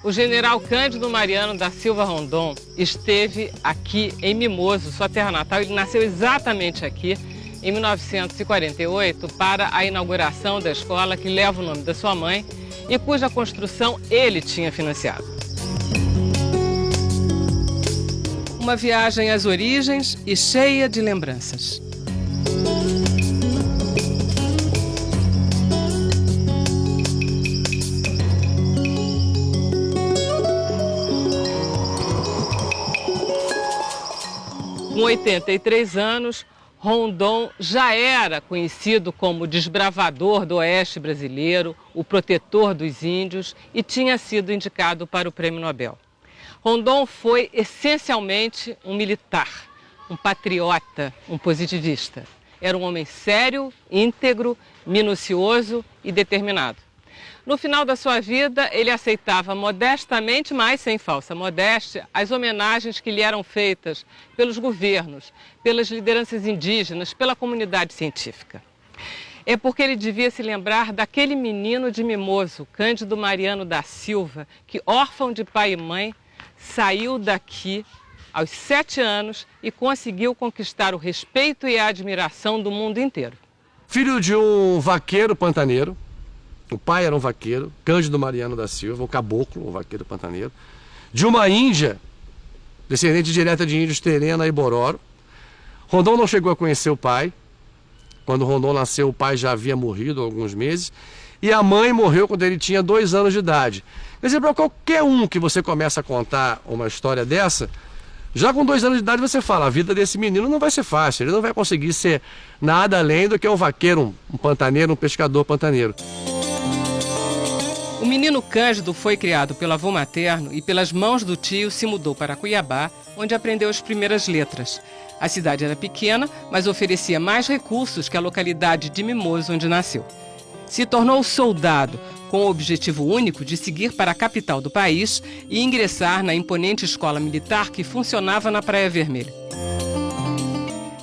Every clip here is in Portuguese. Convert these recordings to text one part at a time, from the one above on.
O general Cândido Mariano da Silva Rondon esteve aqui em Mimoso, sua terra natal. Ele nasceu exatamente aqui, em 1948, para a inauguração da escola que leva o nome da sua mãe e cuja construção ele tinha financiado. Uma viagem às origens e cheia de lembranças. Com 83 anos, Rondon já era conhecido como desbravador do oeste brasileiro, o protetor dos índios e tinha sido indicado para o Prêmio Nobel. Rondon foi essencialmente um militar, um patriota, um positivista. Era um homem sério, íntegro, minucioso e determinado. No final da sua vida, ele aceitava modestamente, mas sem falsa modéstia, as homenagens que lhe eram feitas pelos governos, pelas lideranças indígenas, pela comunidade científica. É porque ele devia se lembrar daquele menino de Mimoso, Cândido Mariano da Silva, que, órfão de pai e mãe, saiu daqui aos 7 anos e conseguiu conquistar o respeito e a admiração do mundo inteiro. Filho de um vaqueiro pantaneiro. O pai era um vaqueiro, Cândido Mariano da Silva, um caboclo, um vaqueiro pantaneiro. De uma índia, descendente direta de índios Terena e Bororo. Rondon não chegou a conhecer o pai. Quando Rondon nasceu, o pai já havia morrido há alguns meses. E a mãe morreu quando ele tinha 2 anos de idade. Quer dizer, para qualquer um que você começa a contar uma história dessa, já com 2 anos de idade você fala, a vida desse menino não vai ser fácil. Ele não vai conseguir ser nada além do que um vaqueiro, um pantaneiro, um pescador pantaneiro. O menino Cândido foi criado pelo avô materno e pelas mãos do tio se mudou para Cuiabá, onde aprendeu as primeiras letras. A cidade era pequena, mas oferecia mais recursos que a localidade de Mimoso, onde nasceu. Se tornou soldado, com o objetivo único de seguir para a capital do país e ingressar na imponente escola militar que funcionava na Praia Vermelha.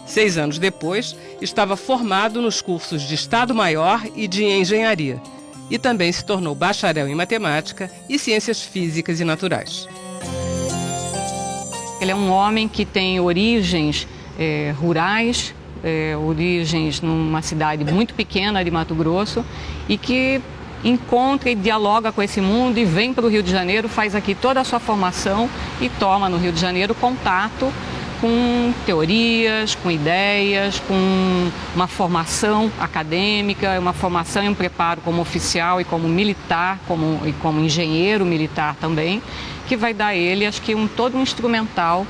6 anos depois, estava formado nos cursos de Estado-Maior e de Engenharia. E também se tornou bacharel em matemática e ciências físicas e naturais. Ele é um homem que tem origens rurais, origens numa cidade muito pequena de Mato Grosso e que encontra e dialoga com esse mundo e vem para o Rio de Janeiro, faz aqui toda a sua formação e toma no Rio de Janeiro contato com teorias, com ideias, com uma formação acadêmica, uma formação e um preparo como oficial e como militar, como engenheiro militar também, que vai dar a ele, acho que, todo um instrumental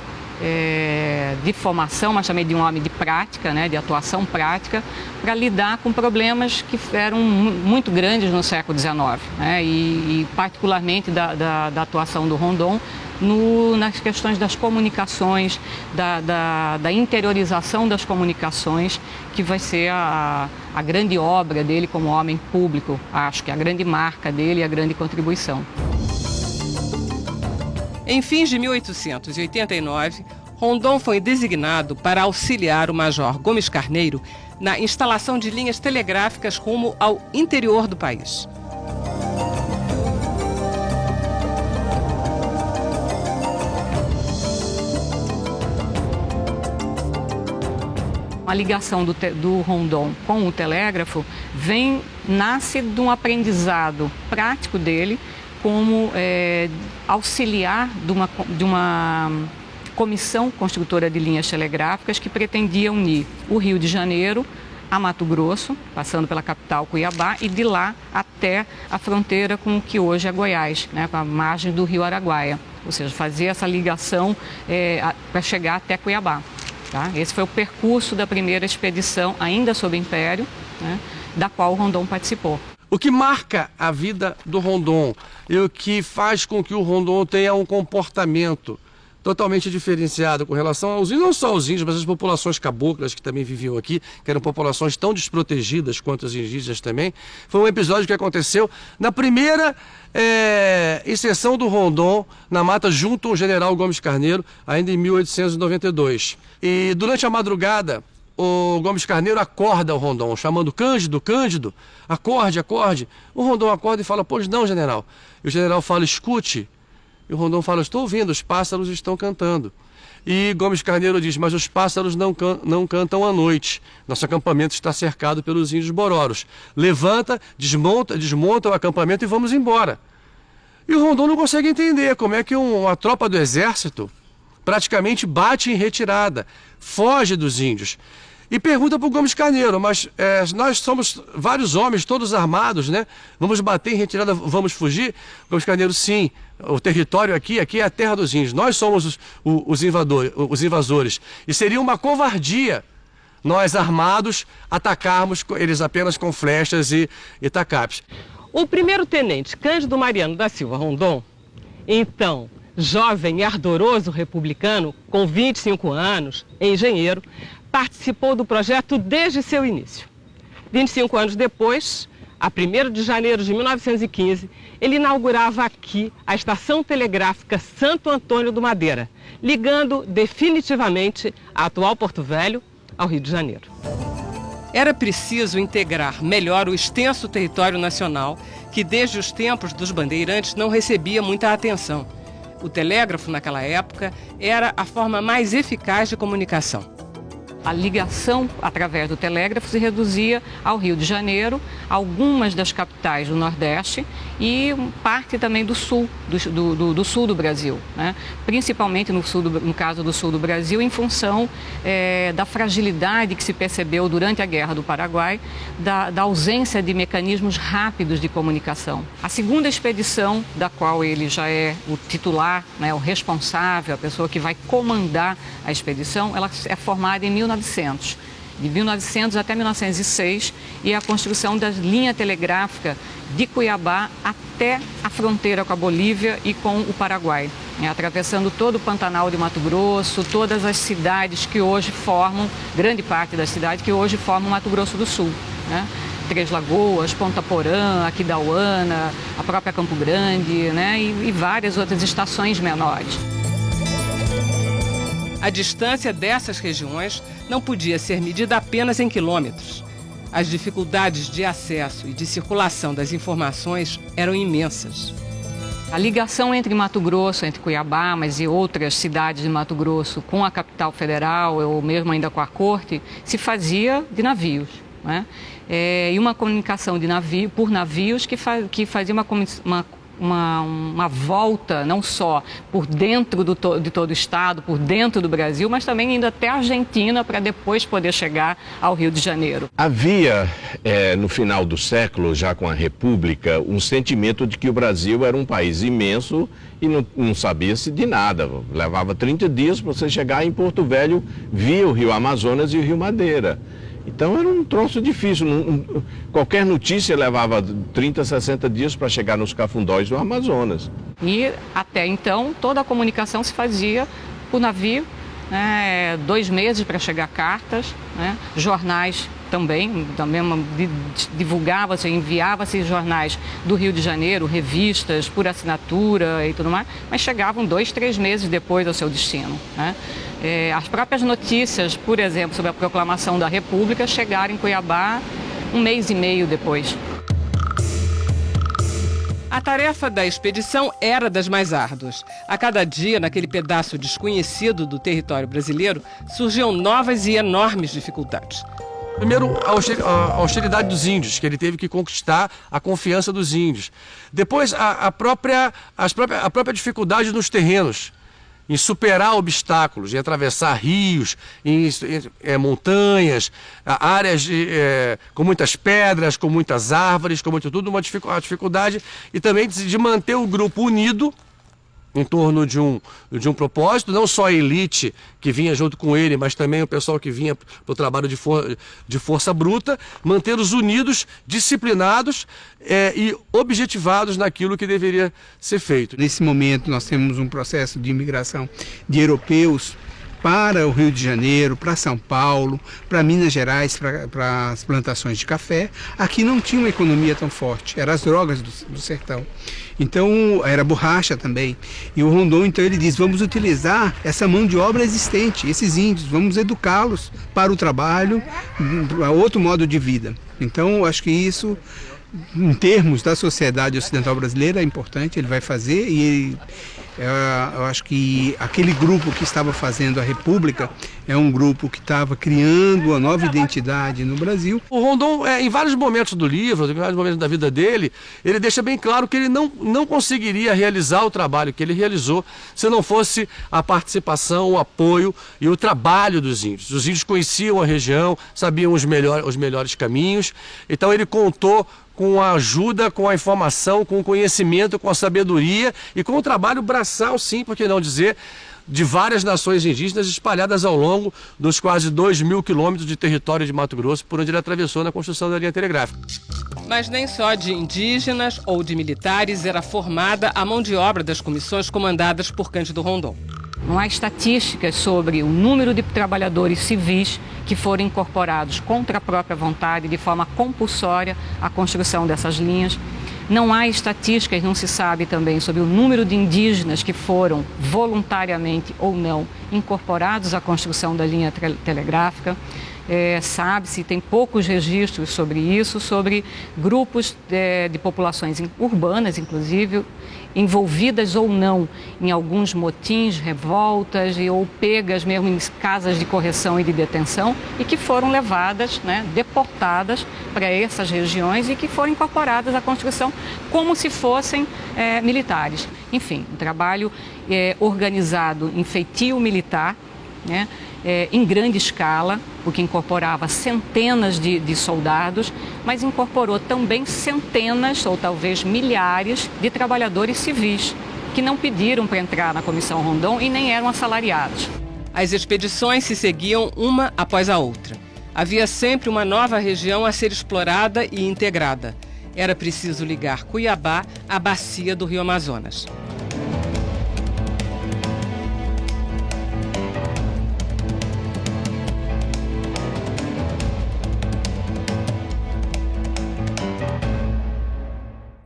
de formação, mas também de um homem de prática, né, de atuação prática, para lidar com problemas que eram muito grandes no século XIX, né, e particularmente da atuação do Rondon nas questões das comunicações, da interiorização das comunicações, que vai ser a grande obra dele como homem público, acho que a grande marca dele e a grande contribuição. Em fins de 1889, Rondon foi designado para auxiliar o Major Gomes Carneiro na instalação de linhas telegráficas rumo ao interior do país. A ligação do Rondon com o telégrafo nasce de um aprendizado prático dele como auxiliar de uma comissão construtora de linhas telegráficas que pretendia unir o Rio de Janeiro a Mato Grosso, passando pela capital Cuiabá, e de lá até a fronteira com o que hoje é Goiás, né, com a margem do Rio Araguaia, ou seja, fazer essa ligação para chegar até Cuiabá. Tá? Esse foi o percurso da primeira expedição, ainda sob Império, né, da qual o Rondon participou. O que marca a vida do Rondon e o que faz com que o Rondon tenha um comportamento totalmente diferenciado com relação aos índios, não só aos índios, mas as populações caboclas que também viviam aqui, que eram populações tão desprotegidas quanto as indígenas também, foi um episódio que aconteceu na primeira inserção do Rondon na mata junto ao general Gomes Carneiro, ainda em 1892. E durante a madrugada, o Gomes Carneiro acorda o Rondon, chamando Cândido, Cândido, acorde, acorde. O Rondon acorda e fala, pois não, general. E o general fala, escute, E o Rondon fala: estou ouvindo, os pássaros estão cantando. E Gomes Carneiro diz: mas os pássaros não cantam à noite. Nosso acampamento está cercado pelos índios bororos. Levanta, desmonta o acampamento e vamos embora. E o Rondon não consegue entender como é que uma tropa do exército praticamente bate em retirada, foge dos índios. E pergunta para o Gomes Carneiro: mas nós somos vários homens, todos armados, né? Vamos bater em retirada, vamos fugir? Gomes Carneiro: sim, o território aqui é a terra dos índios. Nós somos os invasores. E seria uma covardia nós, armados, atacarmos eles apenas com flechas e tacapes. O primeiro-tenente Cândido Mariano da Silva Rondon, então jovem e ardoroso republicano, com 25 anos, engenheiro, participou do projeto desde seu início. 25 anos depois, a 1º de janeiro de 1915, ele inaugurava aqui a Estação Telegráfica Santo Antônio do Madeira, ligando definitivamente a atual Porto Velho ao Rio de Janeiro. Era preciso integrar melhor o extenso território nacional, que desde os tempos dos bandeirantes não recebia muita atenção. O telégrafo, naquela época, era a forma mais eficaz de comunicação. A ligação através do telégrafo se reduzia ao Rio de Janeiro, algumas das capitais do Nordeste e parte também do sul, do sul do Brasil, né? Principalmente no caso do sul do Brasil, em função da fragilidade que se percebeu durante a Guerra do Paraguai, da ausência de mecanismos rápidos de comunicação. A segunda expedição, da qual ele já é o titular, né, o responsável, a pessoa que vai comandar a expedição, ela é formada em 1900. De 1900 até 1906, e a construção da linha telegráfica de Cuiabá até a fronteira com a Bolívia e com o Paraguai, né, atravessando todo o Pantanal de Mato Grosso, todas as cidades que hoje formam, grande parte das cidades que hoje formam Mato Grosso do Sul, né? Três Lagoas, Ponta Porã, Aquidauana, a própria Campo Grande, né, e várias outras estações menores. A distância dessas regiões não podia ser medida apenas em quilômetros. As dificuldades de acesso e de circulação das informações eram imensas. A ligação entre Mato Grosso, entre Cuiabá, mas e outras cidades de Mato Grosso com a capital federal, ou mesmo ainda com a corte, se fazia de navios, né? E uma comunicação por navios que fazia uma volta não só por dentro de todo o estado, por dentro do Brasil, mas também indo até a Argentina para depois poder chegar ao Rio de Janeiro. Havia, no final do século, já com a República, um sentimento de que o Brasil era um país imenso e não sabia-se de nada. Levava 30 dias para você chegar em Porto Velho via o Rio Amazonas e o Rio Madeira. Então era um troço difícil, qualquer notícia levava 30, 60 dias para chegar nos cafundós do Amazonas. E até então toda a comunicação se fazia por navio, né, 2 meses para chegar cartas, né, jornais também divulgava-se, enviava-se jornais do Rio de Janeiro, revistas por assinatura e tudo mais, mas chegavam 2, 3 meses depois ao seu destino, né? As próprias notícias, por exemplo, sobre a proclamação da República, chegaram em Cuiabá 1 mês e meio depois. A tarefa da expedição era das mais árduas. A cada dia, naquele pedaço desconhecido do território brasileiro, surgiam novas e enormes dificuldades. Primeiro, a hostilidade dos índios, que ele teve que conquistar a confiança dos índios. Depois, a própria dificuldade nos terrenos, em superar obstáculos, em atravessar rios, em montanhas, áreas com muitas pedras, com muitas árvores, com muito tudo, a dificuldade, e também de manter o grupo unido em torno de um propósito, não só a elite que vinha junto com ele, mas também o pessoal que vinha para o trabalho de força bruta, mantê-los unidos, disciplinados e objetivados naquilo que deveria ser feito. Nesse momento nós temos um processo de imigração de europeus para o Rio de Janeiro, para São Paulo, para Minas Gerais, para as plantações de café. Aqui não tinha uma economia tão forte, eram as drogas do sertão. Então, era borracha também. E o Rondon, então, ele diz, vamos utilizar essa mão de obra existente, esses índios, vamos educá-los para o trabalho, para outro modo de vida. Então, acho que isso, em termos da sociedade ocidental brasileira, é importante, ele vai fazer e ele Eu acho que aquele grupo que estava fazendo a República é um grupo que estava criando uma nova identidade no Brasil. O Rondon, em vários momentos do livro, em vários momentos da vida dele, ele deixa bem claro que ele não conseguiria realizar o trabalho que ele realizou se não fosse a participação, o apoio e o trabalho dos índios. Os índios conheciam a região, sabiam os melhores caminhos, então ele contou com a ajuda, com a informação, com o conhecimento, com a sabedoria e com o trabalho braçal, sim, por que não dizer, de várias nações indígenas espalhadas ao longo dos quase 2.000 quilômetros de território de Mato Grosso, por onde ele atravessou na construção da linha telegráfica. Mas nem só de indígenas ou de militares era formada a mão de obra das comissões comandadas por Cândido Rondon. Não há estatísticas sobre o número de trabalhadores civis que foram incorporados contra a própria vontade, de forma compulsória, à construção dessas linhas. Não há estatísticas, não se sabe também sobre o número de indígenas que foram voluntariamente ou não incorporados à construção da linha telegráfica. Sabe-se, tem poucos registros sobre isso, sobre grupos de populações urbanas, inclusive, envolvidas ou não em alguns motins, revoltas ou pegas mesmo em casas de correção e de detenção e que foram levadas, deportadas para essas regiões e que foram incorporadas à construção como se fossem militares. Enfim, um trabalho organizado em feitio militar, em grande escala, o que incorporava centenas de soldados, mas incorporou também centenas ou talvez milhares de trabalhadores civis que não pediram para entrar na Comissão Rondon e nem eram assalariados. As expedições se seguiam uma após a outra. Havia sempre uma nova região a ser explorada e integrada. Era preciso ligar Cuiabá à bacia do Rio Amazonas.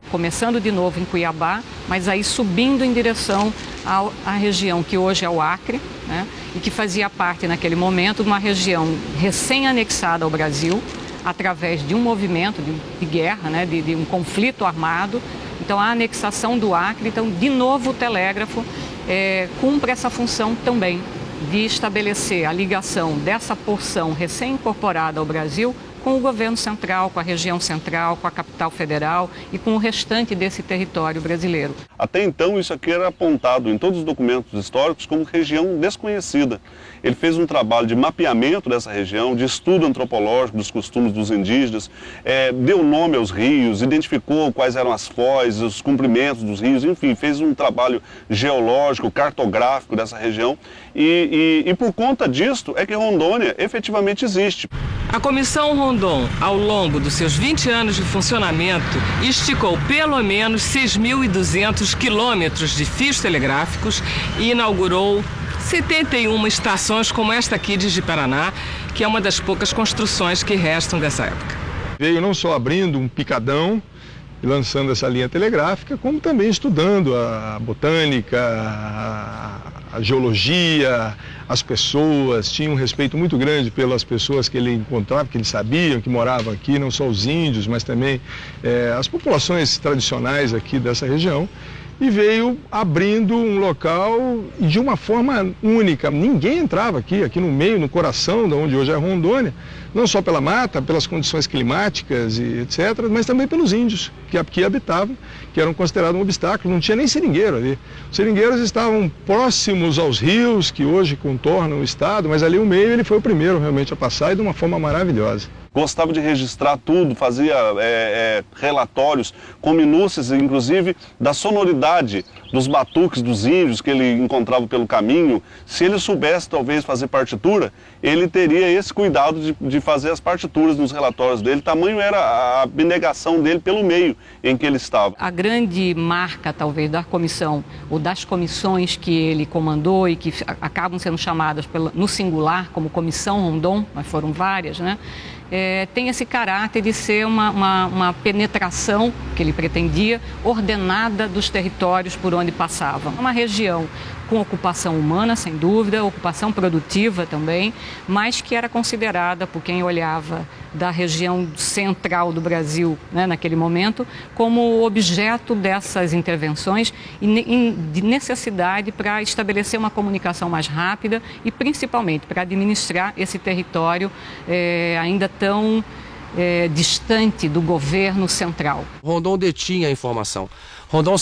Começando de novo em Cuiabá, mas aí subindo em direção à região que hoje é o Acre, e que fazia parte naquele momento de uma região recém-anexada ao Brasil, através de um movimento de guerra, de um conflito armado. Então a anexação do Acre, então de novo o telégrafo cumpre essa função também de estabelecer a ligação dessa porção recém-incorporada ao Brasil com o governo central, com a região central, com a capital federal e com o restante desse território brasileiro. Até então, isso aqui era apontado em todos os documentos históricos como região desconhecida. Ele fez um trabalho de mapeamento dessa região, de estudo antropológico dos costumes dos indígenas, deu nome aos rios, identificou quais eram as foz, os comprimentos dos rios, enfim, fez um trabalho geológico, cartográfico dessa região e por conta disto é que Rondônia efetivamente existe. A Comissão Rondon, ao longo dos seus 20 anos de funcionamento, esticou pelo menos 6.200 quilômetros de fios telegráficos e inaugurou 71 estações como esta aqui de Ji-Paraná, que é uma das poucas construções que restam dessa época. Veio não só abrindo um picadão e lançando essa linha telegráfica, como também estudando a botânica, a geologia, as pessoas, tinha um respeito muito grande pelas pessoas que ele encontrava, que ele sabia, que moravam aqui, não só os índios, mas também as populações tradicionais aqui dessa região, e veio abrindo um local de uma forma única. Ninguém entrava aqui no meio, no coração de onde hoje é Rondônia, não só pela mata, pelas condições climáticas e etc., mas também pelos índios que aqui habitavam, que eram considerados um obstáculo. Não tinha nem seringueiro ali. Os seringueiros estavam próximos aos rios que hoje contornam o estado, mas ali o meio ele foi o primeiro realmente a passar e de uma forma maravilhosa. Gostava de registrar tudo, fazia relatórios com minúcias, inclusive, da sonoridade dos batuques dos índios que ele encontrava pelo caminho. Se ele soubesse, talvez, fazer partitura, ele teria esse cuidado de fazer as partituras nos relatórios dele. Tamanho era a abnegação dele pelo meio em que ele estava. A grande marca, talvez, da comissão, ou das comissões que ele comandou e que acabam sendo chamadas no singular como Comissão Rondon, mas foram várias, tem esse caráter de ser uma penetração, que ele pretendia, ordenada dos territórios por onde passavam. Uma região com ocupação humana, sem dúvida, ocupação produtiva também, mas que era considerada, por quem olhava da região central do Brasil, né, naquele momento, como objeto dessas intervenções e de necessidade para estabelecer uma comunicação mais rápida e principalmente para administrar esse território ainda tão distante do governo central. Rondon detinha a informação. Rondon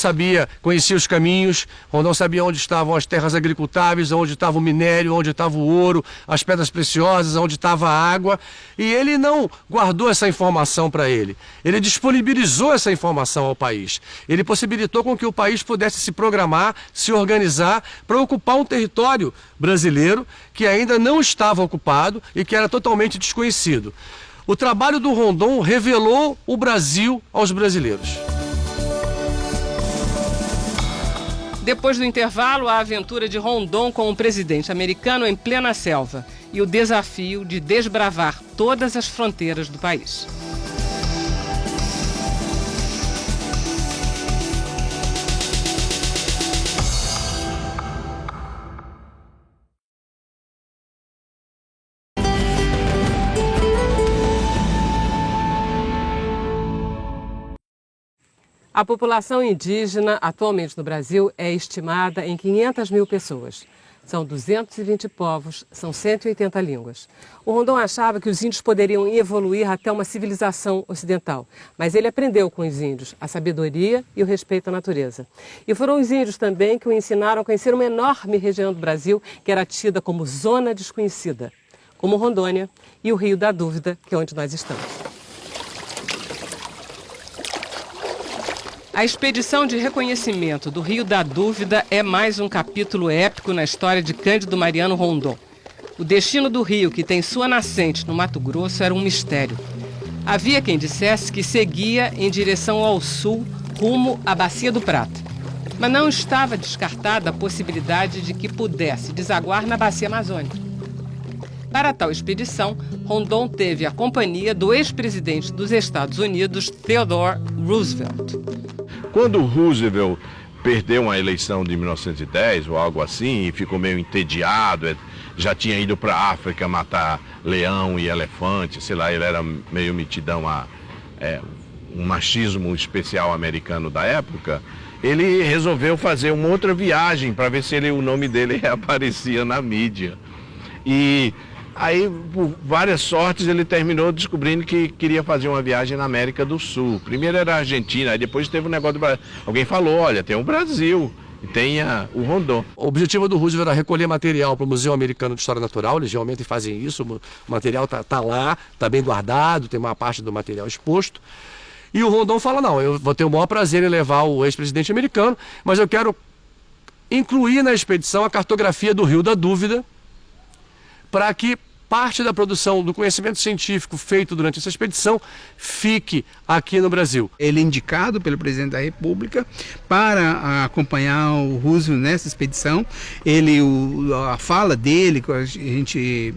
conhecia os caminhos, Rondon sabia onde estavam as terras agricultáveis, onde estava o minério, onde estava o ouro, as pedras preciosas, onde estava a água. E ele não guardou essa informação para ele. Ele disponibilizou essa informação ao país. Ele possibilitou com que o país pudesse se programar, se organizar para ocupar um território brasileiro que ainda não estava ocupado e que era totalmente desconhecido. O trabalho do Rondon revelou o Brasil aos brasileiros. Depois do intervalo, a aventura de Rondon com o presidente americano em plena selva e o desafio de desbravar todas as fronteiras do país. A população indígena atualmente no Brasil é estimada em 500 mil pessoas. São 220 povos, são 180 línguas. O Rondon achava que os índios poderiam evoluir até uma civilização ocidental, mas ele aprendeu com os índios a sabedoria e o respeito à natureza. E foram os índios também que o ensinaram a conhecer uma enorme região do Brasil que era tida como zona desconhecida, como Rondônia e o Rio da Dúvida, que é onde nós estamos. A expedição de reconhecimento do Rio da Dúvida é mais um capítulo épico na história de Cândido Mariano Rondon. O destino do rio, que tem sua nascente no Mato Grosso, era um mistério. Havia quem dissesse que seguia em direção ao sul, rumo à Bacia do Prata. Mas não estava descartada a possibilidade de que pudesse desaguar na Bacia Amazônica. Para tal expedição, Rondon teve a companhia do ex-presidente dos Estados Unidos, Theodore Roosevelt. Quando Roosevelt perdeu uma eleição de 1910 ou algo assim e ficou meio entediado, já tinha ido para a África matar leão e elefante, sei lá, ele era meio metidão a um machismo especial americano da época, ele resolveu fazer uma outra viagem para ver se o nome dele reaparecia na mídia. E aí, por várias sortes, ele terminou descobrindo que queria fazer uma viagem na América do Sul. Primeiro era a Argentina, aí depois teve um negócio do Brasil. Alguém falou, olha, tem o Brasil e tem o Rondon. O objetivo do Roosevelt era recolher material para o Museu Americano de História Natural. Eles realmente fazem isso, o material está lá, está bem guardado, tem uma parte do material exposto. E o Rondon fala, não, eu vou ter o maior prazer em levar o ex-presidente americano, mas eu quero incluir na expedição a cartografia do Rio da Dúvida, para que parte da produção do conhecimento científico feito durante essa expedição fique aqui no Brasil. Ele é indicado pelo presidente da República para acompanhar o Roosevelt nessa expedição. A fala dele, que a gente,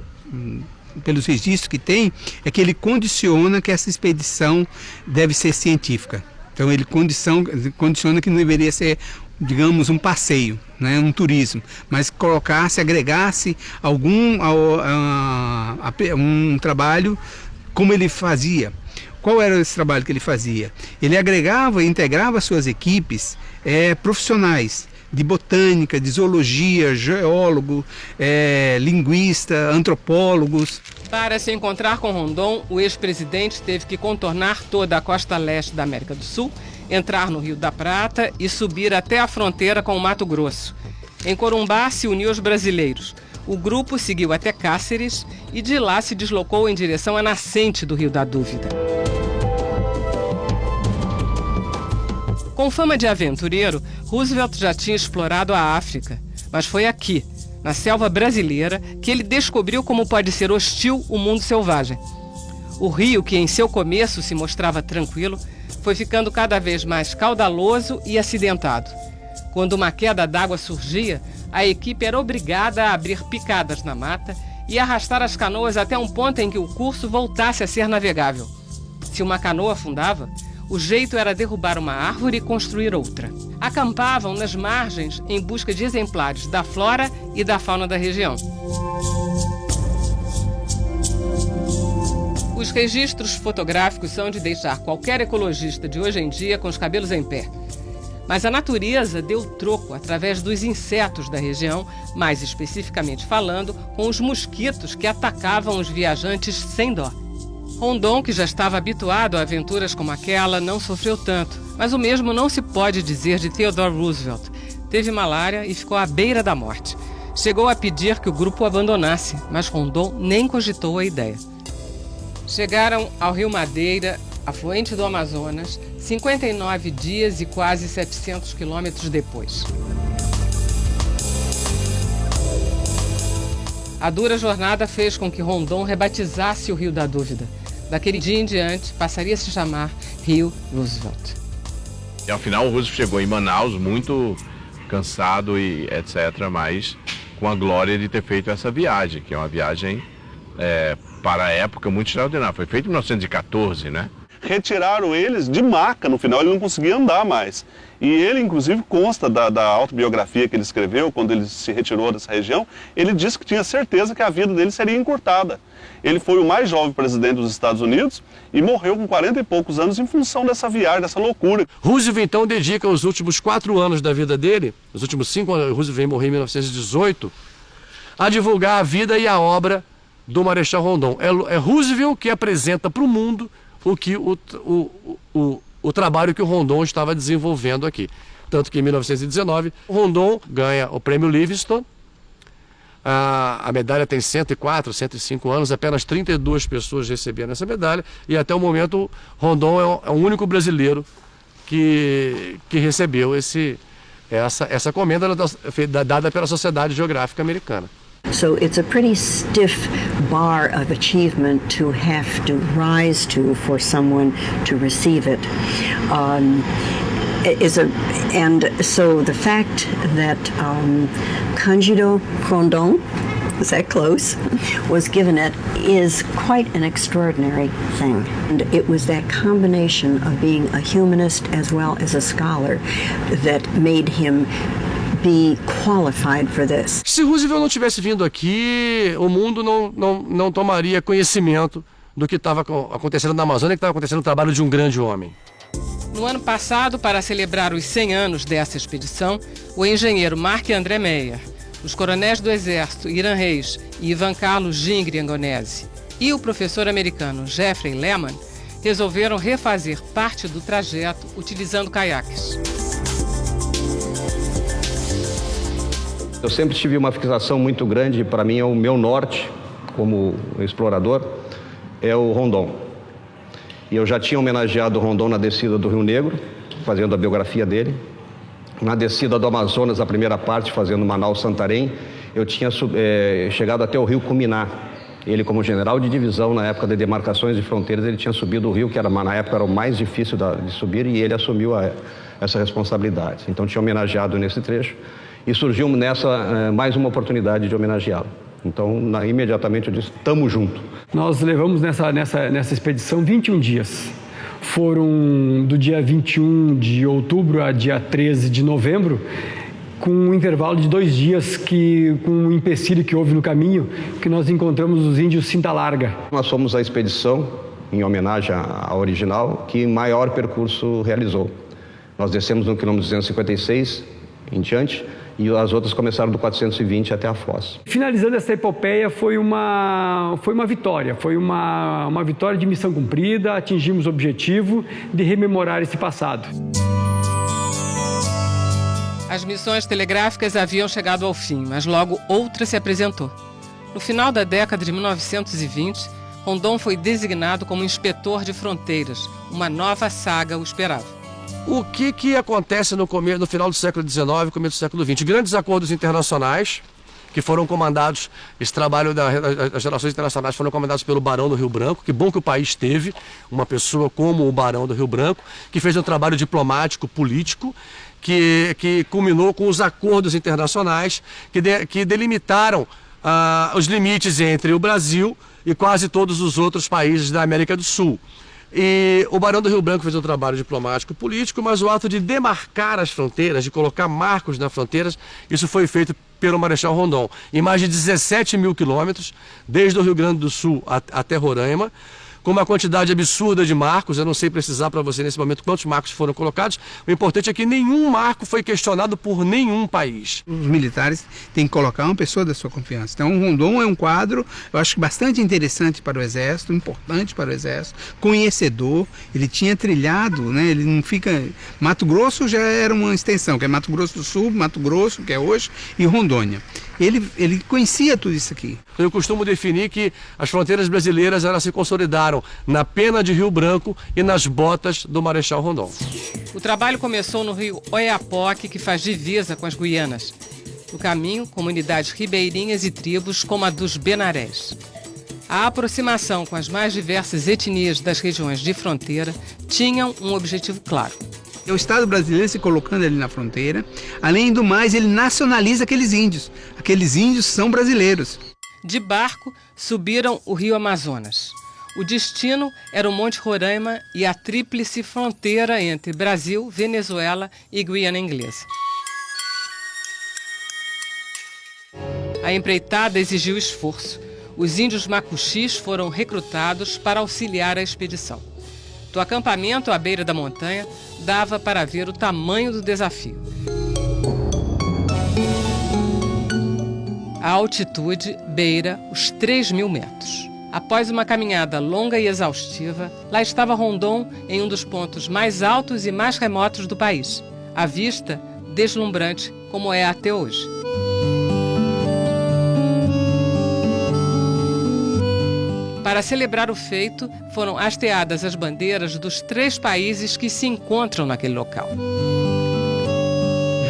pelos registros que tem, é que ele condiciona que essa expedição deve ser científica. Então ele condiciona que não deveria ser, digamos, um passeio, né, um turismo, mas agregasse um trabalho como ele fazia. Qual era esse trabalho que ele fazia? Ele agregava e integrava suas equipes profissionais de botânica, de zoologia, geólogo, linguista, antropólogos. Para se encontrar com Rondon, o ex-presidente teve que contornar toda a costa leste da América do Sul, entrar no Rio da Prata e subir até a fronteira com o Mato Grosso. Em Corumbá se uniu aos brasileiros. O grupo seguiu até Cáceres e de lá se deslocou em direção à nascente do Rio da Dúvida. Com fama de aventureiro, Roosevelt já tinha explorado a África, mas foi aqui, na selva brasileira, que ele descobriu como pode ser hostil o mundo selvagem. O rio, que em seu começo se mostrava tranquilo, foi ficando cada vez mais caudaloso e acidentado. Quando uma queda d'água surgia, a equipe era obrigada a abrir picadas na mata e arrastar as canoas até um ponto em que o curso voltasse a ser navegável. Se uma canoa afundava, O jeito era derrubar uma árvore e construir outra. Acampavam nas margens em busca de exemplares da flora e da fauna da região. Os registros fotográficos são de deixar qualquer ecologista de hoje em dia com os cabelos em pé. Mas a natureza deu troco através dos insetos da região, mais especificamente falando, com os mosquitos que atacavam os viajantes sem dó. Rondon, que já estava habituado a aventuras como aquela, não sofreu tanto. Mas o mesmo não se pode dizer de Theodore Roosevelt. Teve malária e ficou à beira da morte. Chegou a pedir que o grupo o abandonasse, mas Rondon nem cogitou a ideia. Chegaram ao Rio Madeira, afluente do Amazonas, 59 dias e quase 700 quilômetros depois. A dura jornada fez com que Rondon rebatizasse o Rio da Dúvida. Daquele dia em diante, passaria a se chamar Rio Roosevelt. E ao final o Roosevelt chegou em Manaus muito cansado e etc., mas com a glória de ter feito essa viagem, que é uma viagem para a época muito extraordinária. Foi feito em 1914, né? Retiraram eles de maca, no final ele não conseguia andar mais. E ele, inclusive, consta da autobiografia que ele escreveu, quando ele se retirou dessa região, ele disse que tinha certeza que a vida dele seria encurtada. Ele foi o mais jovem presidente dos Estados Unidos e morreu com 40 e poucos anos em função dessa viagem, dessa loucura. Roosevelt, então, dedica os últimos 4 anos da vida dele, os últimos 5 anos, Roosevelt veio morrer em 1918, a divulgar a vida e a obra do Marechal Rondon. É Roosevelt que apresenta para o mundo o trabalho que o Rondon estava desenvolvendo aqui. Tanto que em 1919, Rondon ganha o prêmio Livingston. A medalha tem 104, 105 anos, apenas 32 pessoas receberam essa medalha, e até o momento Rondon é o único brasileiro que recebeu essa comenda dada pela Sociedade Geográfica Americana. So it's a pretty stiff bar of achievement to have to rise to for someone to receive it. And so the fact that Cândido Rondon, is that close, was given it is quite an extraordinary thing. And it was that combination of being a humanist as well as a scholar that made him be qualified for this. Se Roosevelt não tivesse vindo aqui, o mundo não tomaria conhecimento do que estava acontecendo na Amazônia, que estava acontecendo no trabalho de um grande homem. No ano passado, para celebrar os 100 anos dessa expedição, o engenheiro Marc-André Meyer, os coronéis do Exército Irã Reis e Ivan Carlos Gingri Angonese e o professor americano Jeffrey Lehman resolveram refazer parte do trajeto utilizando caiaques. Eu sempre tive uma fixação muito grande, para mim é o meu norte, como explorador, é o Rondon. E eu já tinha homenageado o Rondon na descida do Rio Negro, fazendo a biografia dele. Na descida do Amazonas, a primeira parte, fazendo Manaus-Santarém, eu tinha chegado até o rio Cuminá. Ele, como general de divisão, na época de demarcações de fronteiras, ele tinha subido o rio, que na época era o mais difícil de subir, e ele assumiu essa responsabilidade. Então, tinha homenageado nesse trecho. E surgiu nessa mais uma oportunidade de homenageá-lo. Então, imediatamente eu disse, tamo junto. Nós levamos nessa expedição 21 dias. Foram do dia 21 de outubro a dia 13 de novembro, com um intervalo de 2 dias com um empecilho que houve no caminho, que nós encontramos os índios Cinta Larga. Nós fomos a expedição, em homenagem à original, que maior percurso realizou. Nós descemos no quilômetro 256 em diante, e as outras começaram do 420 até a Foz. Finalizando essa epopeia, foi uma vitória, foi uma vitória de missão cumprida, atingimos o objetivo de rememorar esse passado. As missões telegráficas haviam chegado ao fim, mas logo outra se apresentou. No final da década de 1920, Rondon foi designado como inspetor de fronteiras. Uma nova saga o esperava. O que acontece no final do século XIX e começo do século XX? Grandes acordos internacionais que foram comandados, esse trabalho das relações internacionais foram comandados pelo Barão do Rio Branco. Que bom que o país teve uma pessoa como o Barão do Rio Branco, que fez um trabalho diplomático, político, que culminou com os acordos internacionais que delimitaram os limites entre o Brasil e quase todos os outros países da América do Sul. E o Barão do Rio Branco fez um trabalho diplomático político, mas o ato de demarcar as fronteiras, de colocar marcos nas fronteiras, isso foi feito pelo Marechal Rondon, em mais de 17 mil quilômetros, desde o Rio Grande do Sul até Roraima, com uma quantidade absurda de marcos. Eu não sei precisar para você nesse momento quantos marcos foram colocados. O importante é que nenhum marco foi questionado por nenhum país. Os militares têm que colocar uma pessoa da sua confiança. Então, o Rondon é um quadro, eu acho, bastante interessante para o Exército, importante para o Exército, conhecedor. Ele tinha trilhado, né? Ele não fica... Mato Grosso já era uma extensão, que é Mato Grosso do Sul, Mato Grosso, que é hoje, e Rondônia. Ele conhecia tudo isso aqui. Eu costumo definir que as fronteiras brasileiras elas se consolidaram na pena de Rio Branco e nas botas do Marechal Rondon. O trabalho começou no rio Oiapoque, que faz divisa com as Guianas. No caminho, comunidades ribeirinhas e tribos como a dos Benarés. A aproximação com as mais diversas etnias das regiões de fronteira tinham um objetivo claro. O Estado brasileiro se colocando ali na fronteira. Além do mais, ele nacionaliza aqueles índios. Aqueles índios são brasileiros. De barco, subiram o rio Amazonas. O destino era o Monte Roraima e a tríplice fronteira entre Brasil, Venezuela e Guiana Inglesa. A empreitada exigiu esforço. Os índios macuxis foram recrutados para auxiliar a expedição. Do acampamento à beira da montanha, dava para ver o tamanho do desafio. A altitude beira os 3.000 metros. Após uma caminhada longa e exaustiva, lá estava Rondon em um dos pontos mais altos e mais remotos do país. A vista deslumbrante, como é até hoje. Para celebrar o feito, foram hasteadas as bandeiras dos 3 países que se encontram naquele local.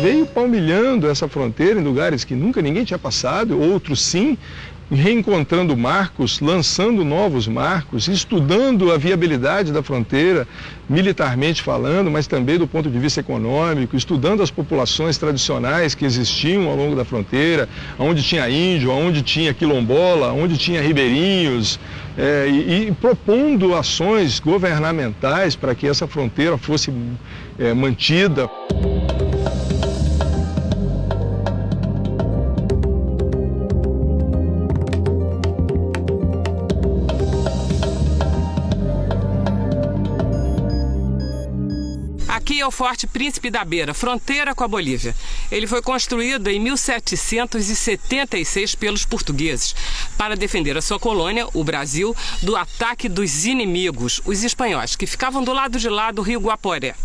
Veio palmilhando essa fronteira em lugares que nunca ninguém tinha passado, outros sim, reencontrando marcos, lançando novos marcos, estudando a viabilidade da fronteira, militarmente falando, mas também do ponto de vista econômico, estudando as populações tradicionais que existiam ao longo da fronteira, onde tinha índio, onde tinha quilombola, onde tinha ribeirinhos, e propondo ações governamentais para que essa fronteira fosse mantida. Aqui é o Forte Príncipe da Beira, fronteira com a Bolívia. Ele foi construído em 1776 pelos portugueses para defender a sua colônia, o Brasil, do ataque dos inimigos, os espanhóis, que ficavam do lado de lá do rio Guaporé.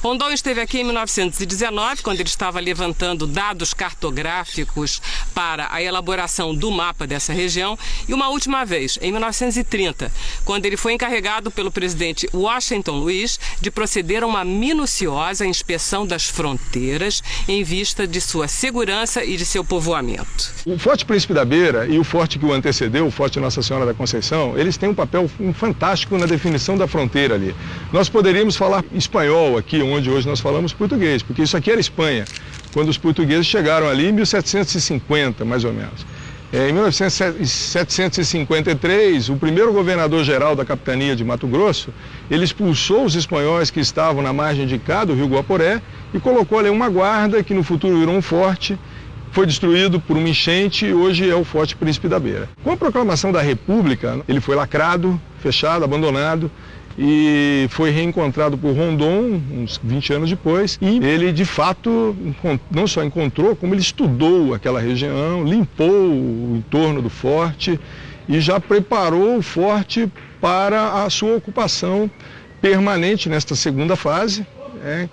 Rondon esteve aqui em 1919, quando ele estava levantando dados cartográficos para a elaboração do mapa dessa região, e uma última vez, em 1930, quando ele foi encarregado pelo presidente Washington Luiz de proceder a uma minuciosa inspeção das fronteiras em vista de sua segurança e de seu povoamento. O Forte Príncipe da Beira e o forte que o antecedeu, o Forte Nossa Senhora da Conceição, eles têm um papel fantástico na definição da fronteira ali. Nós poderíamos falar espanhol aqui, onde hoje nós falamos português, porque isso aqui era Espanha, quando os portugueses chegaram ali em 1750, mais ou menos. Em 1753, o primeiro governador-geral da capitania de Mato Grosso, ele expulsou os espanhóis que estavam na margem de cá do rio Guaporé e colocou ali uma guarda que no futuro virou um forte, foi destruído por uma enchente e hoje é o Forte Príncipe da Beira. Com a proclamação da República, ele foi lacrado, fechado, abandonado, e foi reencontrado por Rondon uns 20 anos depois, e ele de fato não só encontrou, como ele estudou aquela região, limpou o entorno do forte e já preparou o forte para a sua ocupação permanente nesta segunda fase,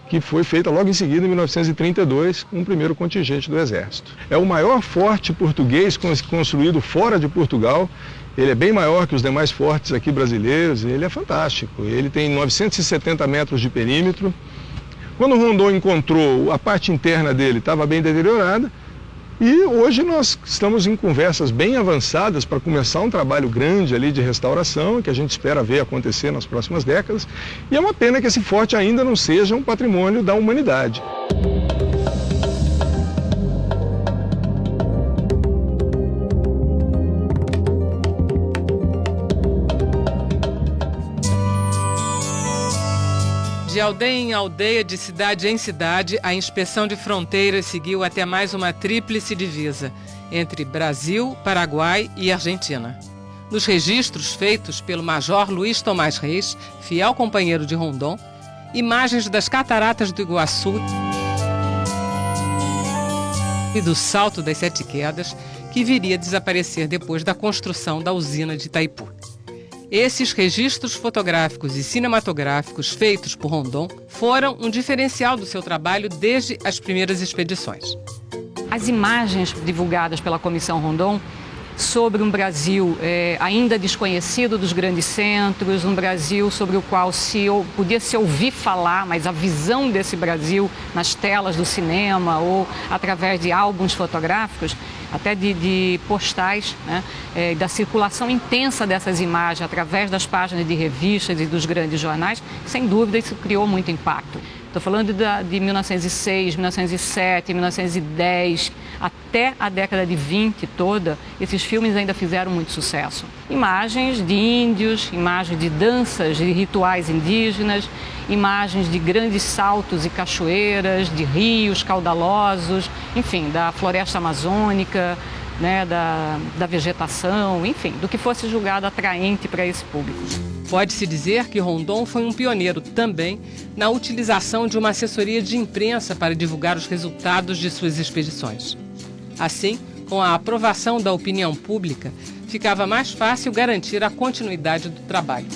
que foi feita logo em seguida, em 1932, com o primeiro contingente do Exército. É o maior forte português construído fora de Portugal. Ele é bem maior que os demais fortes aqui brasileiros, ele é fantástico. Ele tem 970 metros de perímetro. Quando o Rondon encontrou, a parte interna dele estava bem deteriorada, e hoje nós estamos em conversas bem avançadas para começar um trabalho grande ali de restauração, que a gente espera ver acontecer nas próximas décadas. E é uma pena que esse forte ainda não seja um patrimônio da humanidade. De aldeia em aldeia, de cidade em cidade, a inspeção de fronteiras seguiu até mais uma tríplice divisa entre Brasil, Paraguai e Argentina. Nos registros feitos pelo Major Luiz Tomás Reis, fiel companheiro de Rondon, imagens das cataratas do Iguaçu e do Salto das Sete Quedas, que viria a desaparecer depois da construção da usina de Itaipu. Esses registros fotográficos e cinematográficos feitos por Rondon foram um diferencial do seu trabalho desde as primeiras expedições. As imagens divulgadas pela Comissão Rondon sobre um Brasil ainda desconhecido dos grandes centros, um Brasil sobre o qual podia se ouvir falar, mas a visão desse Brasil nas telas do cinema ou através de álbuns fotográficos, até de postais, né, da circulação intensa dessas imagens através das páginas de revistas e dos grandes jornais, sem dúvida isso criou muito impacto. Estou falando de 1906, 1907, 1910, até a década de 20 toda, esses filmes ainda fizeram muito sucesso. Imagens de índios, imagens de danças, de rituais indígenas, imagens de grandes saltos e cachoeiras, de rios caudalosos, enfim, da floresta amazônica, né, da vegetação, enfim, do que fosse julgado atraente para esse público. Pode-se dizer que Rondon foi um pioneiro também na utilização de uma assessoria de imprensa para divulgar os resultados de suas expedições. Assim, com a aprovação da opinião pública, ficava mais fácil garantir a continuidade do trabalho.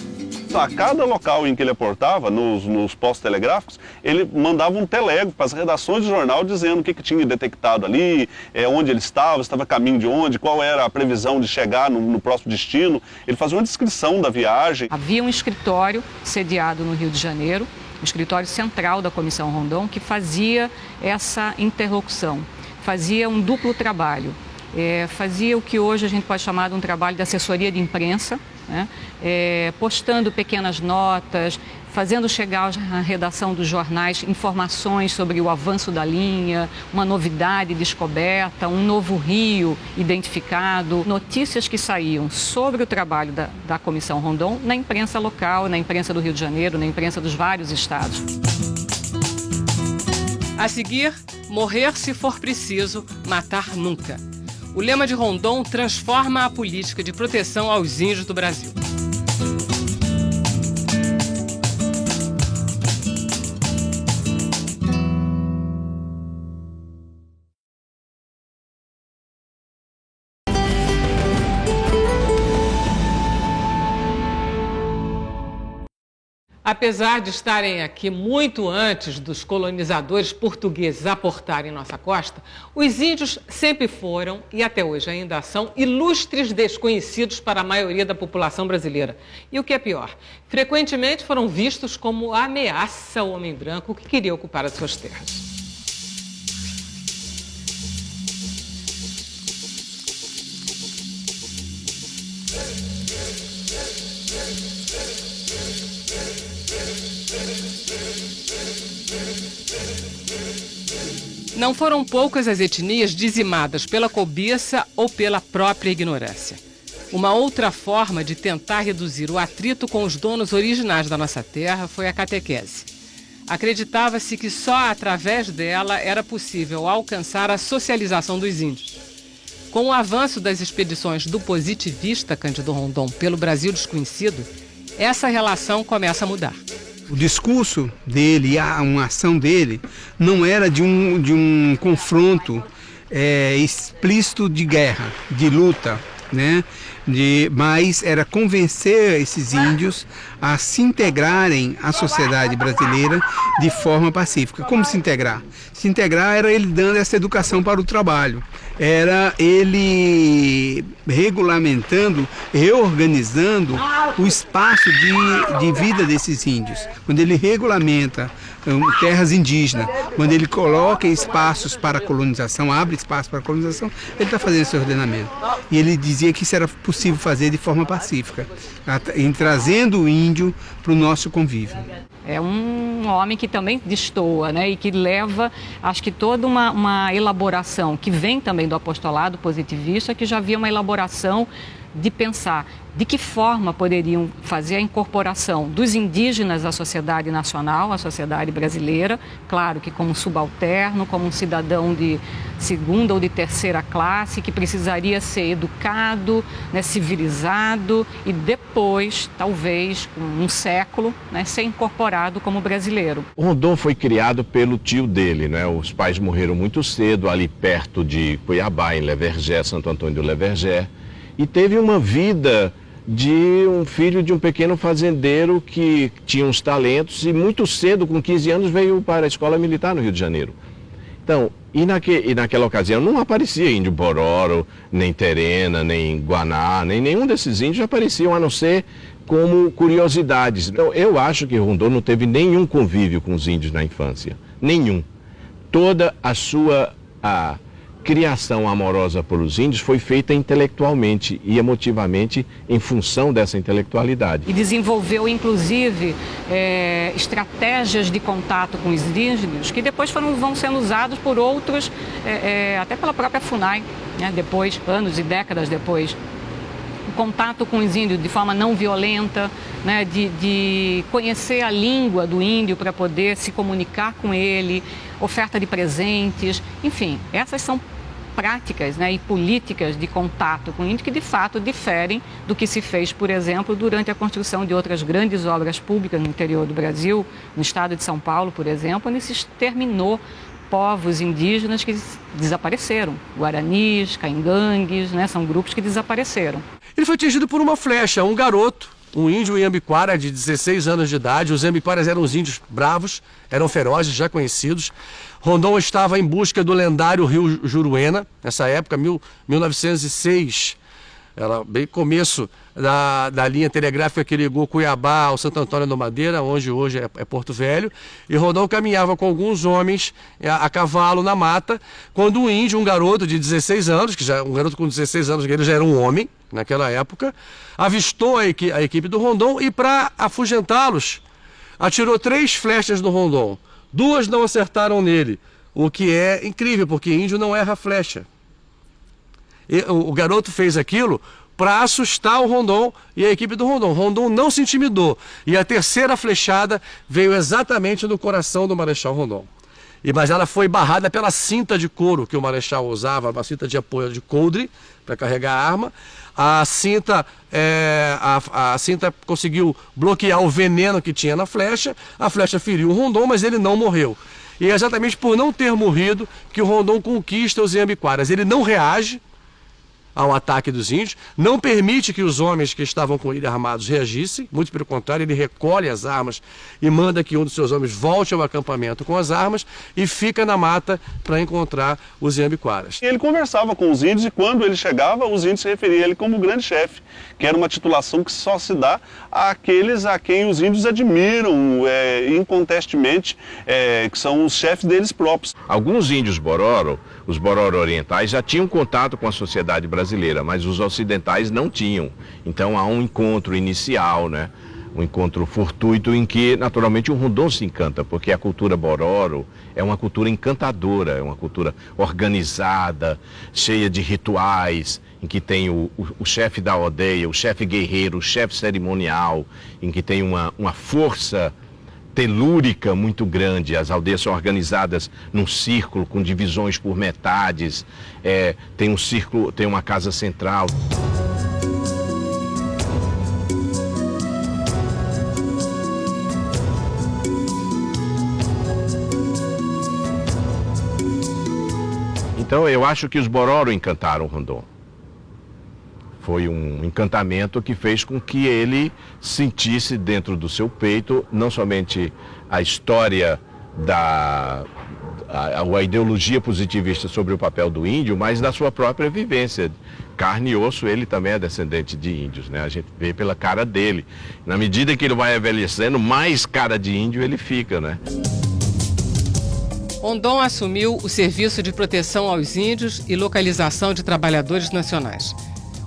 A cada local em que ele aportava, nos postos telegráficos, ele mandava um telego para as redações do jornal dizendo o que tinha detectado ali, onde ele estava a caminho de onde, qual era a previsão de chegar no próximo destino. Ele fazia uma descrição da viagem. Havia um escritório sediado no Rio de Janeiro, o escritório central da Comissão Rondon, que fazia essa interlocução, fazia um duplo trabalho. Fazia o que hoje a gente pode chamar de um trabalho de assessoria de imprensa, né? Postando pequenas notas, fazendo chegar à redação dos jornais informações sobre o avanço da linha, uma novidade descoberta, um novo rio identificado, notícias que saíam sobre o trabalho da Comissão Rondon na imprensa local, na imprensa do Rio de Janeiro, na imprensa dos vários estados. A seguir, morrer se for preciso, matar nunca. O lema de Rondon transforma a política de proteção aos índios do Brasil. Apesar de estarem aqui muito antes dos colonizadores portugueses aportarem em nossa costa, os índios sempre foram, e até hoje ainda são, ilustres desconhecidos para a maioria da população brasileira. E o que é pior, frequentemente foram vistos como ameaça ao homem branco que queria ocupar as suas terras. Não foram poucas as etnias dizimadas pela cobiça ou pela própria ignorância. Uma outra forma de tentar reduzir o atrito com os donos originais da nossa terra foi a catequese. Acreditava-se que só através dela era possível alcançar a socialização dos índios. Com o avanço das expedições do positivista Cândido Rondon pelo Brasil desconhecido, essa relação começa a mudar. O discurso dele, uma ação dele, não era de um confronto explícito de guerra, de luta, né? Mas era convencer esses índios a se integrarem à sociedade brasileira de forma pacífica. Como se integrar? Se integrar era ele dando essa educação para o trabalho, era ele regulamentando, reorganizando o espaço de vida desses índios. Quando ele regulamenta terras indígenas, quando ele coloca espaços para a colonização, abre espaço para a colonização, ele está fazendo esse ordenamento. E ele dizia que isso era possível fazer de forma pacífica, trazendo o índio para o nosso convívio. É um homem que também destoa, né? E que leva, acho que toda uma elaboração que vem também do apostolado positivista, que já havia uma elaboração de pensar de que forma poderiam fazer a incorporação dos indígenas à sociedade nacional, à sociedade brasileira, claro que como subalterno, como um cidadão de segunda ou de terceira classe, que precisaria ser educado, né, civilizado e depois, talvez, com um século, né, ser incorporado como brasileiro. O Rondon foi criado pelo tio dele, né? Os pais morreram muito cedo, ali perto de Cuiabá, em Le Verger, Santo Antônio do Le Verger, e teve uma vida de um filho de um pequeno fazendeiro que tinha uns talentos e muito cedo, com 15 anos, veio para a escola militar no Rio de Janeiro. Então, e naquela ocasião não aparecia índio Bororo, nem Terena, nem Guaná, nem nenhum desses índios apareciam, a não ser como curiosidades. Então, eu acho que Rondon não teve nenhum convívio com os índios na infância, nenhum. Toda a sua criação amorosa por os índios foi feita intelectualmente e emotivamente em função dessa intelectualidade. E desenvolveu, inclusive, estratégias de contato com os indígenas que depois vão sendo usados por outros, até pela própria FUNAI, né, depois, anos e décadas depois. O contato com os índios de forma não violenta, né, de conhecer a língua do índio para poder se comunicar com ele, oferta de presentes, enfim, essas são práticas, né, e políticas de contato com o índio que de fato diferem do que se fez, por exemplo, durante a construção de outras grandes obras públicas no interior do Brasil, no estado de São Paulo, por exemplo, onde se exterminou povos indígenas que desapareceram, guaranis, caingangues, né, são grupos que desapareceram. Ele foi atingido por uma flecha, um garoto, um índio iambiquara de 16 anos de idade. Os iambiquaras eram os índios bravos, eram ferozes, já conhecidos. Rondon estava em busca do lendário rio Juruena, nessa época, 1906, era bem começo da linha telegráfica que ligou Cuiabá ao Santo Antônio do Madeira, onde hoje é Porto Velho, e Rondon caminhava com alguns homens a cavalo na mata, quando um índio, um garoto de 16 anos, um garoto com 16 anos, ele já era um homem naquela época, avistou a equipe do Rondon e, para afugentá-los, atirou 3 flechas no Rondon. 2 não acertaram nele, o que é incrível, porque índio não erra flecha. O garoto fez aquilo para assustar o Rondon e a equipe do Rondon. Rondon não se intimidou. E a 3ª flechada veio exatamente no coração do Marechal Rondon. Mas ela foi barrada pela cinta de couro que o Marechal usava, uma cinta de apoio de coldre para carregar a arma. A cinta conseguiu bloquear o veneno que tinha na flecha. A flecha feriu o Rondon, mas ele não morreu. E é exatamente por não ter morrido que o Rondon conquista os iambiquaras. Ele não reage ao ataque dos índios, não permite que os homens que estavam com ele armados reagissem, muito pelo contrário, ele recolhe as armas e manda que um dos seus homens volte ao acampamento com as armas e fica na mata para encontrar os iambiquaras. Ele conversava com os índios e quando ele chegava, os índios se referiam a ele como grande chefe, que era uma titulação que só se dá àqueles a quem os índios admiram incontestemente, que são os chefes deles próprios. Alguns índios Bororo, os Bororo orientais, já tinham contato com a sociedade brasileira, mas os ocidentais não tinham. Então há um encontro inicial, né? Um encontro fortuito em que, naturalmente, o Rondon se encanta, porque a cultura Bororo é uma cultura encantadora, é uma cultura organizada, cheia de rituais, em que tem o chefe da aldeia, o chefe guerreiro, o chefe cerimonial, em que tem uma força telúrica muito grande. As aldeias são organizadas num círculo com divisões por metades, tem um círculo, tem uma casa central. Então eu acho que os Bororo encantaram o Rondon. Foi um encantamento que fez com que ele sentisse dentro do seu peito não somente a história a ideologia positivista sobre o papel do índio, mas da sua própria vivência. Carne e osso, ele também é descendente de índios, né? A gente vê pela cara dele. Na medida que ele vai envelhecendo, mais cara de índio ele fica, né? Rondon assumiu o Serviço de Proteção aos Índios e Localização de Trabalhadores Nacionais.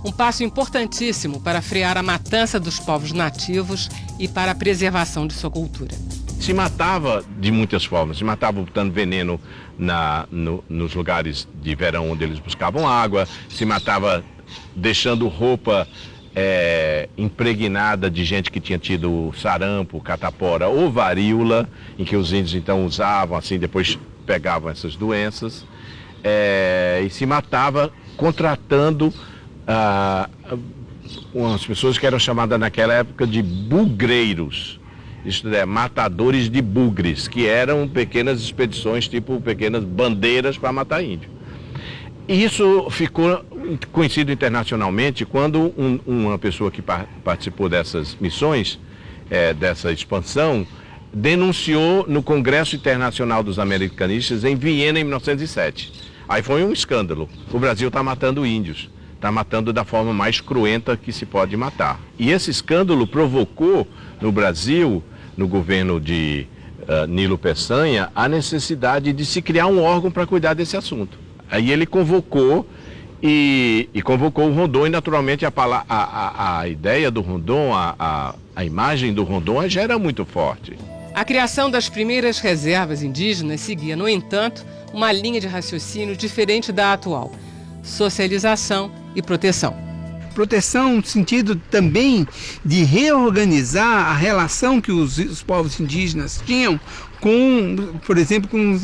Um passo importantíssimo para frear a matança dos povos nativos e para a preservação de sua cultura. Se matava de muitas formas, se matava botando veneno nos lugares de verão onde eles buscavam água, se matava deixando roupa impregnada de gente que tinha tido sarampo, catapora ou varíola, em que os índios então usavam, assim, depois pegavam essas doenças, e se matava contratando umas pessoas que eram chamadas naquela época de bugreiros, isto é, matadores de bugres, que eram pequenas expedições, tipo pequenas bandeiras para matar índio. Isso ficou conhecido internacionalmente quando uma pessoa que participou dessas missões, dessa expansão, denunciou no Congresso Internacional dos Americanistas em Viena em 1907. Aí foi um escândalo. O Brasil está matando índios, está matando da forma mais cruenta que se pode matar. E esse escândalo provocou no Brasil, no governo de Nilo Peçanha, a necessidade de se criar um órgão para cuidar desse assunto. Aí ele convocou e convocou o Rondon, e naturalmente a ideia do Rondon, a imagem do Rondon já era muito forte. A criação das primeiras reservas indígenas seguia, no entanto, uma linha de raciocínio diferente da atual: socialização e proteção. Proteção no sentido também de reorganizar a relação que os povos indígenas tinham com, por exemplo, com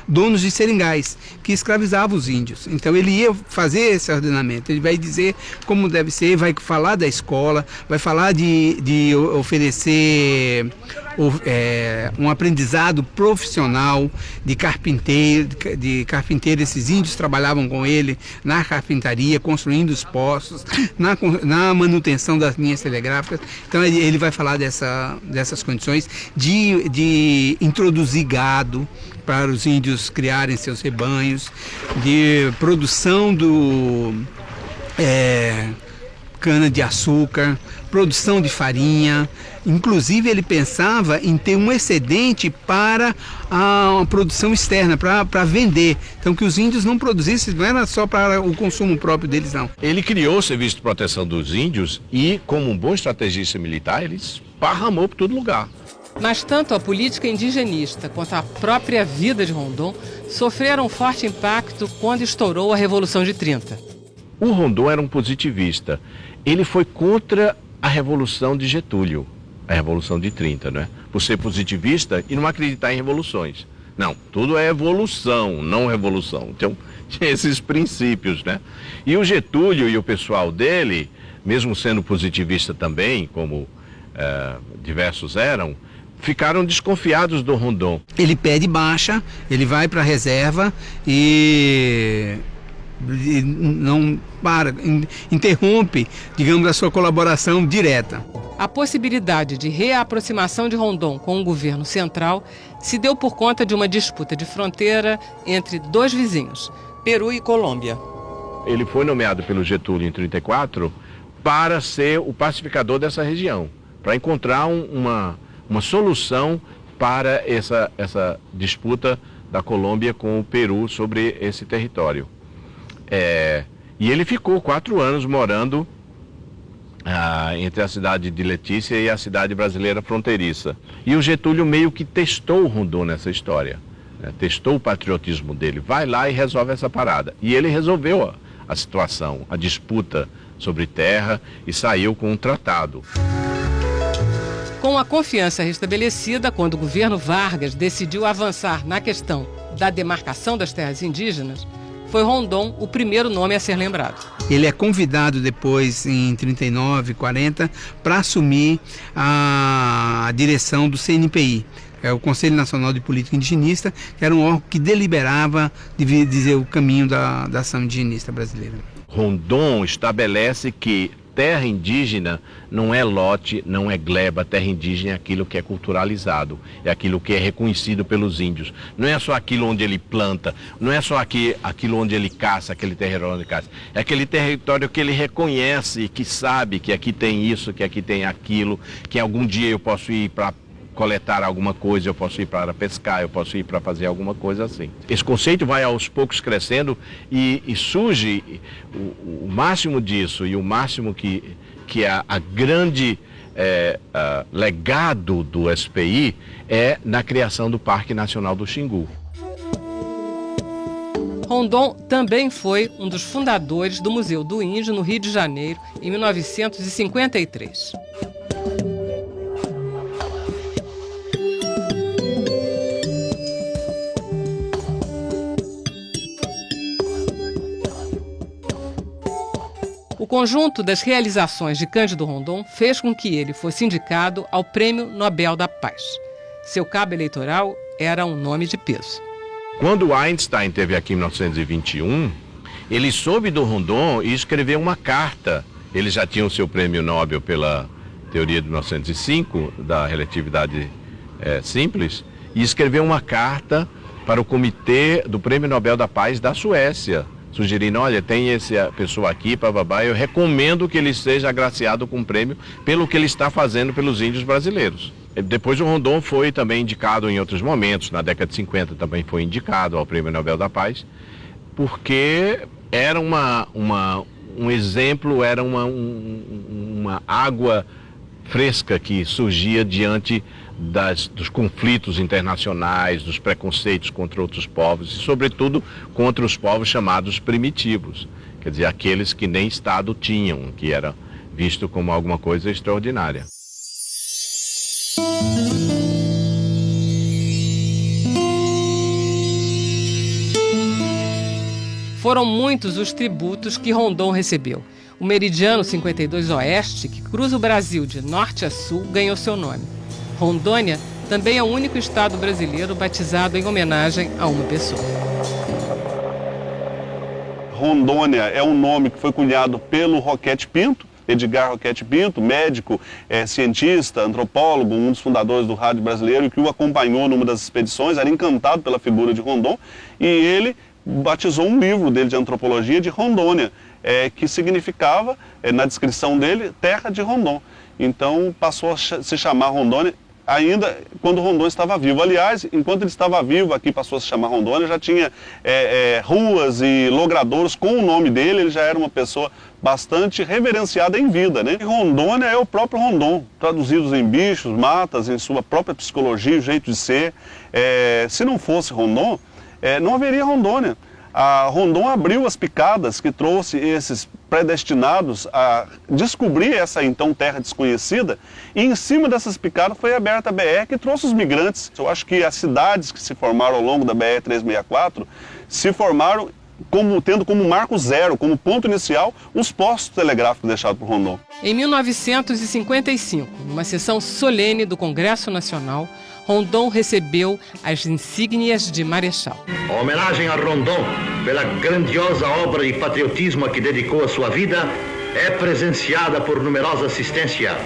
donos de seringais, que escravizavam os índios. Então ele ia fazer esse ordenamento, ele vai dizer como deve ser, vai falar da escola, vai falar de oferecer um aprendizado profissional de carpinteiro, esses índios trabalhavam com ele na carpintaria, construindo os postos, na manutenção das linhas telegráficas. Então ele vai falar dessas condições de introduzir gado para os índios criarem seus rebanhos, de produção do cana-de-açúcar, produção de farinha. Inclusive ele pensava em ter um excedente para a produção externa, para vender. Então que os índios não produzissem, não era só para o consumo próprio deles, não. Ele criou o Serviço de Proteção dos Índios e, como um bom estrategista militar, ele esparramou por todo lugar. Mas tanto a política indigenista quanto a própria vida de Rondon sofreram um forte impacto quando estourou a Revolução de 30. O Rondon era um positivista. Ele foi contra a Revolução de Getúlio, a Revolução de 30, né? Por ser positivista e não acreditar em revoluções. Não, tudo é evolução, não revolução. Então, tinha esses princípios, né? E o Getúlio e o pessoal dele, mesmo sendo positivista também, como diversos eram, ficaram desconfiados do Rondon. Ele pede baixa, ele vai para a reserva e não interrompe, digamos, a sua colaboração direta. A possibilidade de reaproximação de Rondon com o governo central se deu por conta de uma disputa de fronteira entre dois vizinhos, Peru e Colômbia. Ele foi nomeado pelo Getúlio em 34 para ser o pacificador dessa região, para encontrar uma solução para essa disputa da Colômbia com o Peru sobre esse território. E ele ficou 4 anos morando entre a cidade de Letícia e a cidade brasileira fronteiriça. E o Getúlio meio que testou o Rondon nessa história, né? Testou o patriotismo dele. Vai lá e resolve essa parada. E ele resolveu a situação, a disputa sobre terra, e saiu com um tratado. Com a confiança restabelecida, quando o governo Vargas decidiu avançar na questão da demarcação das terras indígenas, foi Rondon o primeiro nome a ser lembrado. Ele é convidado depois, em 39, 40, para assumir a direção do CNPI, o Conselho Nacional de Política Indigenista, que era um órgão que deliberava dizer o caminho da ação indigenista brasileira. Rondon estabelece que terra indígena não é lote, não é gleba. Terra indígena é aquilo que é culturalizado, é aquilo que é reconhecido pelos índios. Não é só aquilo onde ele planta, não é só aquilo onde ele caça, aquele território onde ele caça. É aquele território que ele reconhece, que sabe que aqui tem isso, que aqui tem aquilo, que algum dia eu posso ir para coletar alguma coisa, eu posso ir para pescar, eu posso ir para fazer alguma coisa assim. Esse conceito vai aos poucos crescendo e surge o máximo disso, e o máximo que é a grande legado do SPI é na criação do Parque Nacional do Xingu. Rondon também foi um dos fundadores do Museu do Índio no Rio de Janeiro, em 1953. O conjunto das realizações de Cândido Rondon fez com que ele fosse indicado ao Prêmio Nobel da Paz. Seu cabo eleitoral era um nome de peso. Quando Einstein esteve aqui em 1921, ele soube do Rondon e escreveu uma carta. Ele já tinha o seu prêmio Nobel pela teoria de 1905, da relatividade simples, e escreveu uma carta para o comitê do Prêmio Nobel da Paz da Suécia, sugerindo, olha, tem essa pessoa aqui, bababá, eu recomendo que ele seja agraciado com um prêmio pelo que ele está fazendo pelos índios brasileiros. Depois o Rondon foi também indicado em outros momentos, na década de 50 também foi indicado ao Prêmio Nobel da Paz, porque era um exemplo, era uma água fresca que surgia diante dos conflitos internacionais, dos preconceitos contra outros povos e, sobretudo, contra os povos chamados primitivos, quer dizer, aqueles que nem Estado tinham, que era visto como alguma coisa extraordinária. Foram muitos os tributos que Rondon recebeu. O Meridiano 52 Oeste, que cruza o Brasil de norte a sul, ganhou seu nome. Rondônia também é o único estado brasileiro batizado em homenagem a uma pessoa. Rondônia é um nome que foi cunhado pelo Roquete Pinto, Edgar Roquete Pinto, médico, cientista, antropólogo, um dos fundadores do rádio brasileiro, que o acompanhou numa das expedições, era encantado pela figura de Rondon, e ele batizou um livro dele de antropologia de Rondônia, que significava, na descrição dele, terra de Rondon. Então passou a se chamar Rondônia ainda quando Rondon estava vivo. Aliás, enquanto ele estava vivo, aqui passou a se chamar Rondônia, já tinha ruas e logradouros com o nome dele, ele já era uma pessoa bastante reverenciada em vida, né? E Rondônia é o próprio Rondon, traduzidos em bichos, matas, em sua própria psicologia, o jeito de ser. Se não fosse Rondon, não haveria Rondônia. A Rondon abriu as picadas que trouxe esses predestinados a descobrir essa então terra desconhecida, e em cima dessas picadas foi aberta a BR que trouxe os migrantes. Eu acho que as cidades que se formaram ao longo da BR-364 se formaram tendo como marco zero, como ponto inicial, os postos telegráficos deixados por Rondon. Em 1955, numa sessão solene do Congresso Nacional, Rondon recebeu as insígnias de marechal. A homenagem a Rondon, pela grandiosa obra de patriotismo a que dedicou a sua vida, é presenciada por numerosa assistência.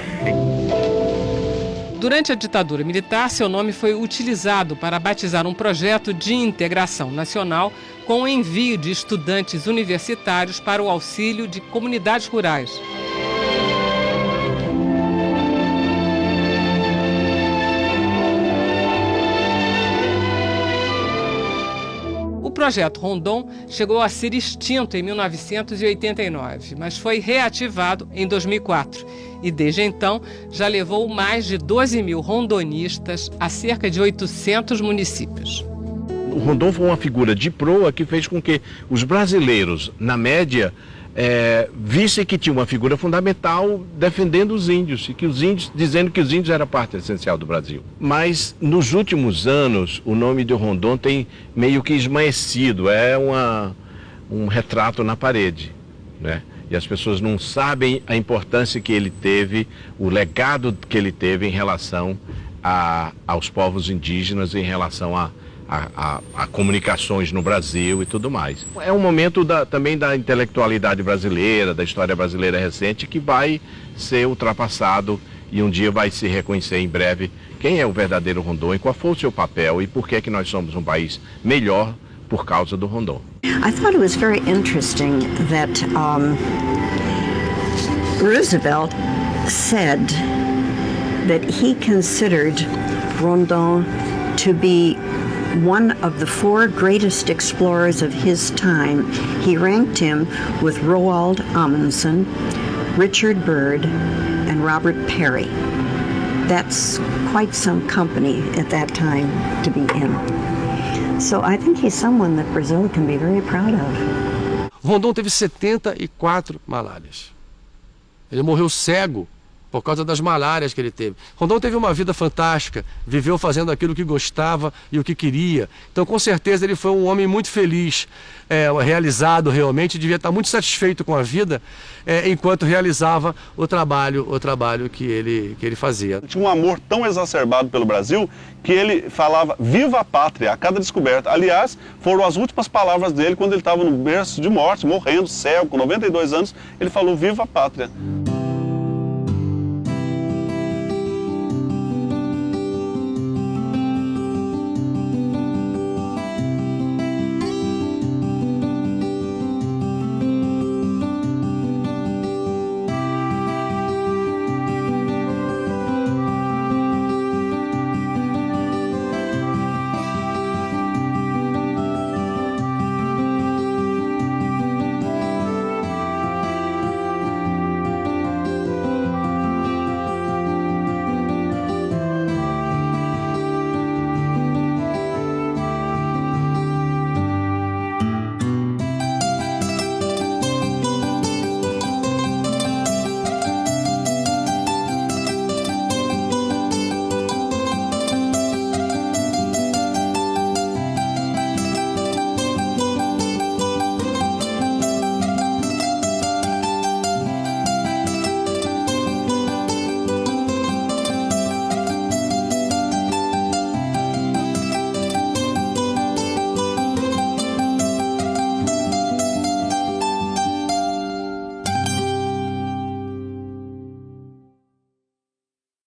Durante a ditadura militar, seu nome foi utilizado para batizar um projeto de integração nacional com o envio de estudantes universitários para o auxílio de comunidades rurais. O projeto Rondon chegou a ser extinto em 1989, mas foi reativado em 2004 e, desde então, já levou mais de 12 mil rondonistas a cerca de 800 municípios. O Rondon foi uma figura de proa que fez com que os brasileiros, na média, vissem que tinha uma figura fundamental defendendo os índios, e que os índios, dizendo que os índios eram parte essencial do Brasil. Mas nos últimos anos o nome de Rondon tem meio que esmaecido, um retrato na parede, né? E as pessoas não sabem a importância que ele teve, o legado que ele teve em relação aos povos indígenas, em relação a comunicações no Brasil e tudo mais. É um momento também da intelectualidade brasileira, da história brasileira recente, que vai ser ultrapassado e um dia vai se reconhecer em breve quem é o verdadeiro Rondon e qual foi o seu papel e por que é que nós somos um país melhor por causa do Rondon. I thought it was very interesting that Roosevelt said that he considered Rondon to be one of the 4 greatest explorers of his time. He ranked him with Roald Amundsen, Richard Byrd, and Robert Peary. That's quite some company at that time to be in. So I think he's someone that Brazil can be very proud of. Rondon teve 74 malárias. Ele morreu cego por causa das malárias que ele teve. Rondon teve uma vida fantástica, viveu fazendo aquilo que gostava e o que queria. Então, com certeza, ele foi um homem muito feliz, realizado realmente, devia estar muito satisfeito com a vida, enquanto realizava o trabalho que ele fazia. Tinha um amor tão exacerbado pelo Brasil que ele falava viva a pátria a cada descoberta. Aliás, foram as últimas palavras dele quando ele estava no berço de morte, morrendo, cego, com 92 anos, ele falou viva a pátria.